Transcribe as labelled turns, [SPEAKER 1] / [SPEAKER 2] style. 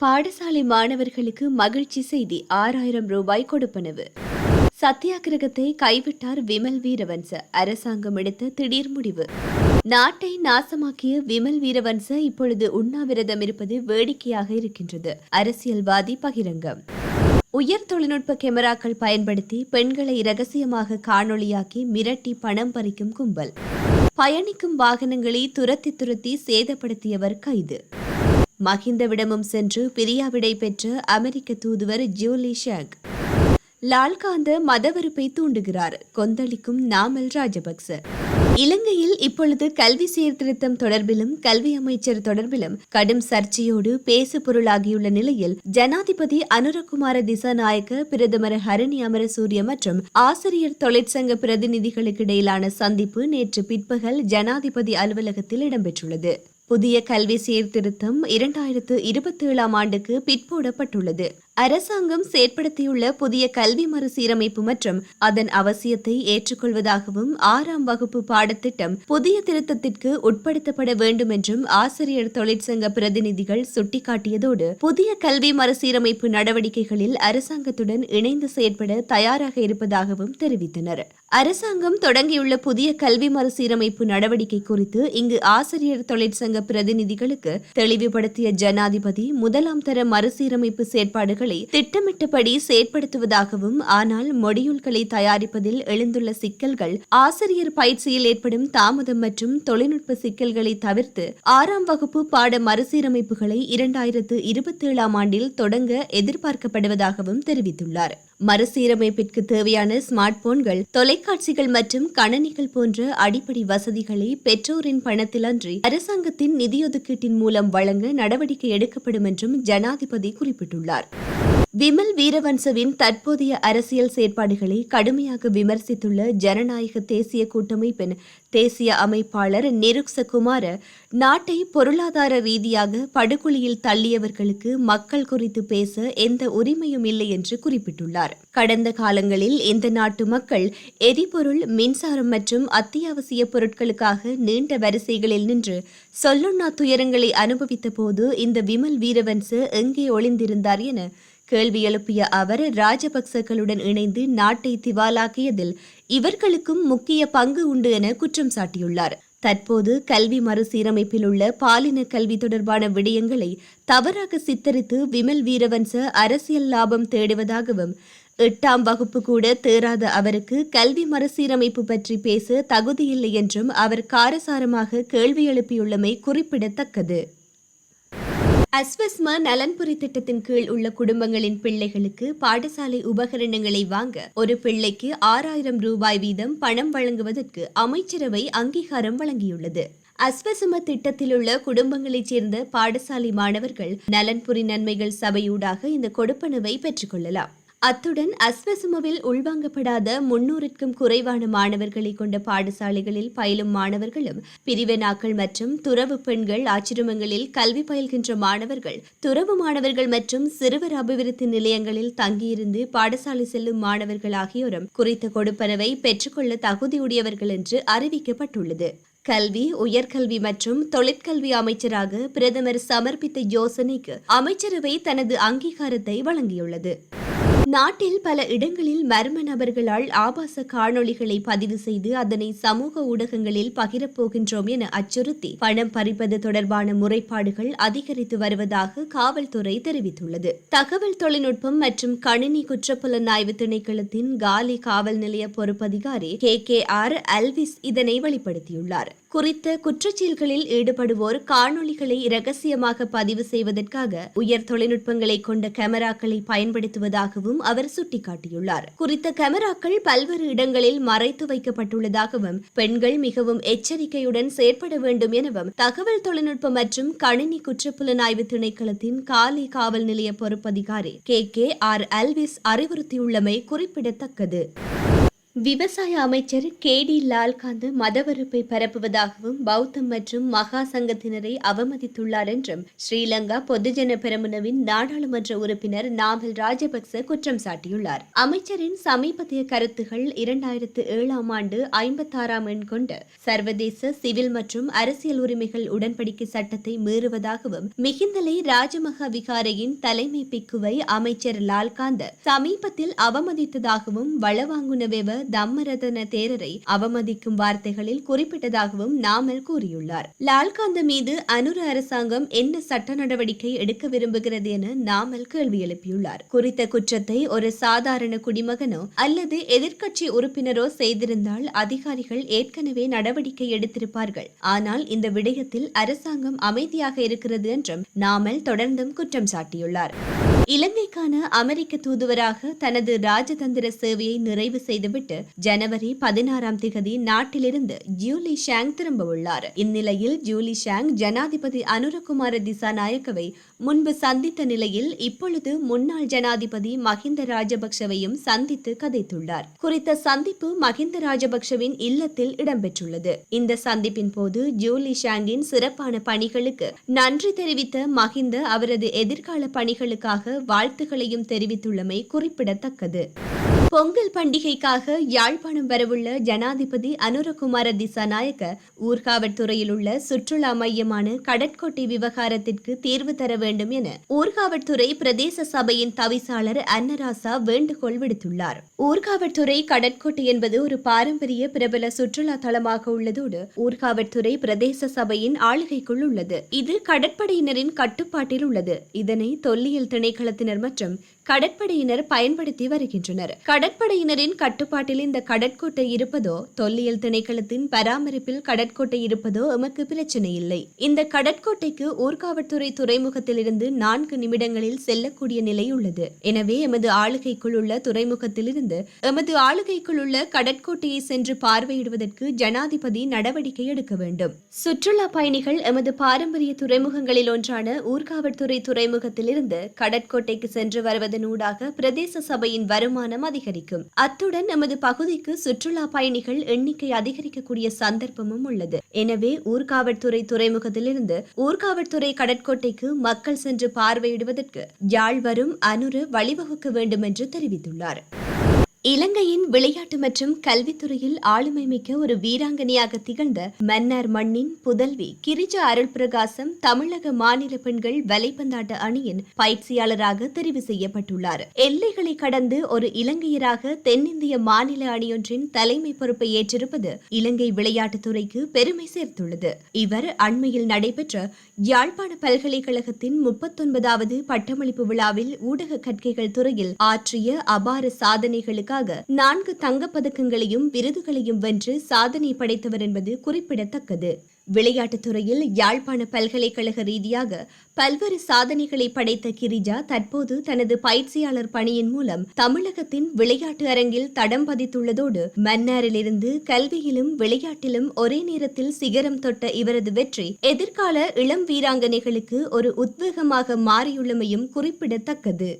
[SPEAKER 1] பாடசாலை மாணவர்களுக்கு மகிழ்ச்சி செய்தி. 6000 ரூபாய் கொடுப்பனவு. சத்தியாகிரகத்தை கைவிட்டார் விமல் வீரவன்ச. அரசாங்கம் எடுத்த திடீர் முடிவு. நாட்டை நாசமாக்கிய விமல் வீரவன்ச இப்பொழுது உண்ணாவிரதம் இருப்பது வேடிக்கையாக இருக்கின்றது. அரசியல்வாதி பகிரங்கம். உயர் தொழில்நுட்ப கேமராக்கள் பயன்படுத்தி பெண்களை இரகசியமாக காணொளியாக்கி மிரட்டி பணம் பறிக்கும் கும்பல். பயணிக்கும் வாகனங்களை துரத்தி சேதப்படுத்தியவர் கைது. மஹிந்தவிடமும் சென்று பிரியாவிடை பெற்ற அமெரிக்க தூதுவர் ஜூலி ஷேக். லால்காந்த மதவெறுப்பை தூண்டுகிறார் கொந்தளிக்கும் நாமல் ராஜபக்ச. இலங்கையில் இப்பொழுது கல்வி சீர்திருத்தம் தொடர்பிலும் கல்வி அமைச்சர் தொடர்பிலும் கடும் சர்ச்சையோடு பேசு பொருளாகியுள்ள நிலையில் ஜனாதிபதி அனுரகுமார திசாநாயக்க, பிரதமர் ஹரணி அமரசூரிய மற்றும் ஆசிரியர் தொழிற்சங்க பிரதிநிதிகளுக்கு இடையிலான சந்திப்பு நேற்று பிற்பகல் ஜனாதிபதி அலுவலகத்தில் இடம்பெற்றுள்ளது. புதிய கல்வி சீர்திருத்தம் 2027 ஆண்டுக்கு பிற்போடப்பட்டுள்ளது. அரசாங்கம் செயற்படுத்தியுள்ள புதிய கல்வி மறுசீரமைப்பு மற்றும் அதன் அவசியத்தை ஏற்றுக்கொள்வதாகவும் 6ஆம் வகுப்பு பாடத்திட்டம் புதிய திருத்தத்திற்கு உட்படுத்தப்பட வேண்டும் என்றும் ஆசிரியர் தொழிற்சங்க பிரதிநிதிகள் சுட்டிக்காட்டியதோடு புதிய கல்வி மறுசீரமைப்பு நடவடிக்கைகளில் அரசாங்கத்துடன் இணைந்து செயற்பட தயாராக இருப்பதாகவும் தெரிவித்தனர். அரசாங்கம் தொடங்கியுள்ள புதிய கல்வி மறுசீரமைப்பு நடவடிக்கை குறித்து இங்கு ஆசிரியர் தொழிற்சங்க பிரதிநிதிகளுக்கு தெளிவுபடுத்திய ஜனாதிபதி முதலாம் தர மறுசீரமைப்பு செயற்பாடுகள் திட்டமிட்டபடி செயற்படுத்துவதாகவும், ஆனால் மொடியூல்களை தயாரிப்பதில் எழுந்துள்ள சிக்கல்கள், ஆசிரியர் பயிற்சியில் ஏற்படும் தாமதம் மற்றும் தொழில்நுட்ப சிக்கல்களை தவிர்த்து 6ஆம் வகுப்பு பாட மறுசீரமைப்புகளை 2027 ஆண்டில் தொடங்க எதிர்பார்க்கப்படுவதாகவும் தெரிவித்துள்ளார். மறுசீரமைப்பிற்கு தேவையான ஸ்மார்ட் போன்கள், தொலைக்காட்சிகள் மற்றும் கணனிகள் போன்ற அடிப்படை வசதிகளை பெற்றோரின் பணத்திலன்றி அரசாங்கத்தின் நிதியொதுக்கீட்டின் மூலம் வழங்க நடவடிக்கை எடுக்கப்படும் என்றும் ஜனாதிபதி குறிப்பிட்டுள்ளார். விமல் வீரவன்சவின் தற்போதைய அரசியல் செயற்பாடுகளை கடுமையாக விமர்சித்துள்ள ஜனநாயக தேசிய கூட்டமைப்பின் தேசிய அமைப்பாளர் நிருக்சகுமார, நாட்டை பொருளாதார ரீதியாக படுகொலியில் தள்ளியவர்களுக்கு மக்கள் குறித்து பேச எந்த உரிமையும் இல்லை என்று குறிப்பிட்டுள்ளார். கடந்த காலங்களில் இந்த நாட்டு மக்கள் எரிபொருள், மின்சாரம் மற்றும் அத்தியாவசிய பொருட்களுக்காக நீண்ட வரிசைகளில் நின்று சொல்லுண்ணா துயரங்களை அனுபவித்த போது இந்த விமல் வீரவன்ச எங்கே ஒளிந்திருந்தார் என கேள்வி எழுப்பிய அவர், ராஜபக்சர்களுடன் இணைந்து நாட்டை திவாலாக்கியதில் இவர்களுக்கும் முக்கிய பங்கு உண்டு என குற்றம் சாட்டியுள்ளார். தற்போது கல்வி மறுசீரமைப்பில் உள்ள பாலின கல்வி தொடர்பான விடயங்களை தவறாக சித்தரித்து விமல் வீரவன்ச அரசியல் லாபம் தேடுவதாகவும், 8ஆம் வகுப்பு கூட தேராத அவருக்கு கல்வி மறுசீரமைப்பு பற்றி பேச தகுதியில்லை என்றும் அவர் காரசாரமாக கேள்வி எழுப்பியுள்ளமை குறிப்பிடத்தக்கது. அஸ்வஸ்மா நலன்புரி திட்டத்தின் கீழ் உள்ள குடும்பங்களின் பிள்ளைகளுக்கு பாடசாலை உபகரணங்களை வாங்க ஒரு பிள்ளைக்கு 6000 ரூபாய் வீதம் பணம் வழங்குவதற்கு அமைச்சரவை அங்கீகாரம் வழங்கியுள்ளது. அஸ்வசும திட்டத்தில் உள்ள குடும்பங்களைச் சேர்ந்த பாடசாலை மாணவர்கள் நலன்புரி நன்மைகள் சபையூடாக இந்த கொடுப்பனவை பெற்றுக் கொள்ளலாம். அத்துடன் அஸ்வசுமவில் உள்வாங்கப்படாத 300க்கும் குறைவான மாணவர்களை கொண்ட பாடசாலைகளில் பயிலும் மாணவர்களும், பிரிவினாக்கள் மற்றும் துறவு பெண்கள் ஆச்சிரமங்களில் கல்வி பயில்கின்ற மாணவர்கள், துறவு மாணவர்கள் மற்றும் சிறுவர் அபிவிருத்தி நிலையங்களில் தங்கியிருந்து பாடசாலை செல்லும் மாணவர்கள் ஆகியோரும் குறித்த கொடுப்பனவை பெற்றுக்கொள்ள தகுதியுடையவர்கள் என்று அறிவிக்கப்பட்டுள்ளது. கல்வி, உயர்கல்வி மற்றும் தொழிற்கல்வி அமைச்சராக பிரதமர் சமர்ப்பித்த யோசனைக்கு அமைச்சரவை தனது அங்கீகாரத்தை வழங்கியுள்ளது. நாட்டில் பல இடங்களில் மர்ம நபர்களால் ஆபாச காணொளிகளை பதிவு செய்து அதனை சமூக ஊடகங்களில் பகிரப்போகின்றோம் என அச்சுறுத்தி பணம் பறிப்பது தொடர்பான முறைப்பாடுகள் அதிகரித்து வருவதாக காவல்துறை தெரிவித்துள்ளது. தகவல் தொழில்நுட்பம் மற்றும் கணினி குற்றப்புலனாய்வு திணைக்களத்தின் காலி காவல் நிலைய பொறுப்பதிகாரி KKR அல்விஸ் இதனை வெளிப்படுத்தியுள்ளார். குறித்த குற்றச்செயல்களில் ஈடுபடுவோர் காணொளிகளை இரகசியமாக பதிவு செய்வதற்காக உயர் தொழில்நுட்பங்களை கொண்ட கேமராக்களை பயன்படுத்துவதாகவும் அவர் சுட்டிக்காட்டியுள்ளார். குறித்த கேமராக்கள் பல்வேறு இடங்களில் மறைத்து வைக்கப்பட்டுள்ளதாகவும், பெண்கள் மிகவும் எச்சரிக்கையுடன் செயற்பட வேண்டும் எனவும் தகவல் தொழில்நுட்ப மற்றும் கணினி குற்றப்புலனாய்வு திணைக்களத்தின் காலி காவல் நிலைய பொறுப்பதிகாரி KKR அல்விஸ் அறிவுறுத்தியுள்ளமை குறிப்பிடத்தக்கது. விவசாய அமைச்சர் கே.டி. லால்காந்த் மதவெறுப்பை பரப்புவதாகவும் பௌத்தம் மற்றும் மகா சங்கத்தினரை அவமதித்துள்ளார் என்றும் ஸ்ரீலங்கா பொதுஜன பெரமுனவின் நாடாளுமன்ற உறுப்பினர் நாமல் ராஜபக்ச குற்றம் சாட்டியுள்ளார். அமைச்சரின் சமீபத்திய கருத்துகள் 2007ஆம் ஆண்டு 56ஆம் எண் கொண்ட சர்வதேச சிவில் மற்றும் அரசியல் உரிமைகள் உடன்படிக்கை சட்டத்தை மீறுவதாகவும் மிகிந்தலை ராஜமகா விகாரையின் தலைமை பிக்குவை அமைச்சர் லால்காந்த் சமீபத்தில் அவமதித்ததாகவும் வளவாங்குனவேவ தம்மரதன தேரரை அவமதிக்கும் வார்த்தைகளில் குறிப்பிட்டதாகவும் நாமல் கூறியுள்ளார். லால்காந்த மீது அனுர அரசாங்கம் என்ன சட்ட நடவடிக்கை எடுக்க விரும்புகிறது என நாமல் கேள்வி எழுப்பியுள்ளார். குறித்த குற்றத்தை ஒரு சாதாரண குடிமகனோ அல்லது எதிர்க்கட்சி உறுப்பினரோ செய்திருந்தால் அதிகாரிகள் ஏற்கனவே நடவடிக்கை எடுத்திருப்பார்கள். ஆனால் இந்த விடயத்தில் அரசாங்கம் அமைதியாக இருக்கிறது என்றும் நாமல் தொடர்ந்தும் குற்றம் சாட்டியுள்ளார். இலங்கைக்கான அமெரிக்க தூதுவராக தனது ராஜதந்திர சேவையை நிறைவு செய்துவிட்டு ஜனவரி 16ஆம் திகதி நாட்டிலிருந்து ஜூலி ஷாங் திரும்ப உள்ளார். இந்நிலையில் ஜூலி ஷாங் ஜனாதிபதி அனுரகுமார திசாநாயக்கவை முன்பு சந்தித்த நிலையில் இப்பொழுது முன்னாள் ஜனாதிபதி மஹிந்த ராஜபக்சவையும் சந்தித்து கதைத்துள்ளார். குறித்த சந்திப்பு மஹிந்த ராஜபக்சவின் இல்லத்தில் இடம்பெற்றுள்ளது. இந்த சந்திப்பின் போது ஜூலி ஷாங்கின் சிறப்பான பணிகளுக்கு நன்றி தெரிவித்த மஹிந்த அவரது எதிர்கால பணிகளுக்காக வாழ்த்துக்களையும் தெரிவித்துள்ளமை குறிப்பிடத்தக்கது. பொங்கல் பண்டிகைக்காக யாழ்ப்பாணம் வரவுள்ள ஜனாதிபதி அனுரகுமார திசாநாயக்க ஊர்காவற்துறையில் உள்ள சுற்றுலா மையமான கடற்கோட்டை விவகாரத்திற்கு தீர்வு தர வேண்டும் என ஊர்காவற்துறை பிரதேச சபையின் தவிசாளர் அன்னராசா வேண்டுகோள் விடுத்துள்ளார். ஊர்காவற்துறை கடற்கோட்டை என்பது ஒரு பாரம்பரிய பிரபல சுற்றுலா தலமாக உள்ளதோடு ஊர்காவற்துறை பிரதேச சபையின் ஆளுகைக்குள் உள்ளது. இது கடற்படையினரின் கட்டுப்பாட்டில் உள்ளது. இதனை தொல்லியல் திணைக்களத்தினர் மற்றும் கடற்படையினர் பயன்படுத்தி வருகின்றனர். கடற்படையினரின் கட்டுப்பாட்டில் இந்த கடற்கோட்டை இருப்பதோ தொல்லியல் திணைக்களத்தின் பராமரிப்பில் கடற்கோட்டை இருப்பதோ எமக்கு பிரச்சனை இல்லை. இந்த கடற்கோட்டைக்கு ஊர்காவற்துறை துறைமுகத்திலிருந்து 4 நிமிடங்களில் செல்லக்கூடிய நிலை உள்ளது. எனவே எமது ஆளுகைக்குள் உள்ள துறைமுகத்திலிருந்து எமது ஆளுகைக்குள் உள்ள கடற்கோட்டையை சென்று பார்வையிடுவதற்கு ஜனாதிபதி நடவடிக்கை எடுக்க வேண்டும். சுற்றுலா பயணிகள் எமது பாரம்பரிய துறைமுகங்களில் ஒன்றான ஊர்காவற்துறை துறைமுகத்திலிருந்து கடற்கோட்டைக்கு சென்று வருவது ஊடாக பிரதேச சபையின் வருமானம் அதிகரிக்கும். அத்துடன் நமது பகுதிக்கு சுற்றுலா பயணிகள் எண்ணிக்கை அதிகரிக்கக்கூடிய சந்தர்ப்பமும் உள்ளது. எனவே ஊர்காவற்துறை துறைமுகத்திலிருந்து ஊர்காவற்துறை கடற்கோட்டைக்கு மக்கள் சென்று பார்வையிடுவதற்கு யாழ் வரும் அனுர வழிவகுக்க வேண்டும் என்று தெரிவித்துள்ளார். இலங்கையின் விளையாட்டு மற்றும் கல்வித்துறையில் ஆளுமை மிக்க ஒரு வீராங்கனையாக திகழ்ந்த மன்னார் மண்ணின் புதல்வி கிரிஜா அருள் பிரகாசம் தமிழக மாநில பெண்கள் வலைப்பந்தாட்ட அணியின் பயிற்சியாளராக தெரிவு செய்யப்பட்டுள்ளார். எல்லைகளை கடந்து ஒரு இலங்கையராக தென்னிந்திய மாநில அணியொன்றின் தலைமை பொறுப்பை ஏற்றிருப்பது இலங்கை விளையாட்டுத்துறைக்கு பெருமை சேர்த்துள்ளது. இவர் அண்மையில் நடைபெற்ற யாழ்ப்பாண பல்கலைக்கழகத்தின் 39வது பட்டமளிப்பு விழாவில் ஊடக கற்கைகள் துறையில் ஆற்றிய அபார சாதனைகளுக்கு 4 தங்கப்பதக்கங்களையும் விருதுகளையும் வென்று சாதனை படைத்தவர் என்பது குறிப்பிடத்தக்கது. விளையாட்டுத் துறையில் யாழ்ப்பாண பல்கலைக்கழக ரீதியாக பல்வேறு சாதனைகளை படைத்த கிரிஜா தற்போது தனது பயிற்சியாளர் பணியின் மூலம் தமிழகத்தின் விளையாட்டு அரங்கில் தடம் பதித்துள்ளதோடு மன்னாரிலிருந்து கல்வியிலும் விளையாட்டிலும் ஒரே நேரத்தில் சிகரம் தொட்ட இவரது வெற்றி எதிர்கால இளம் வீராங்கனைகளுக்கு ஒரு உத்வேகமாக மாறியுள்ளமையும் குறிப்பிடத்தக்கது.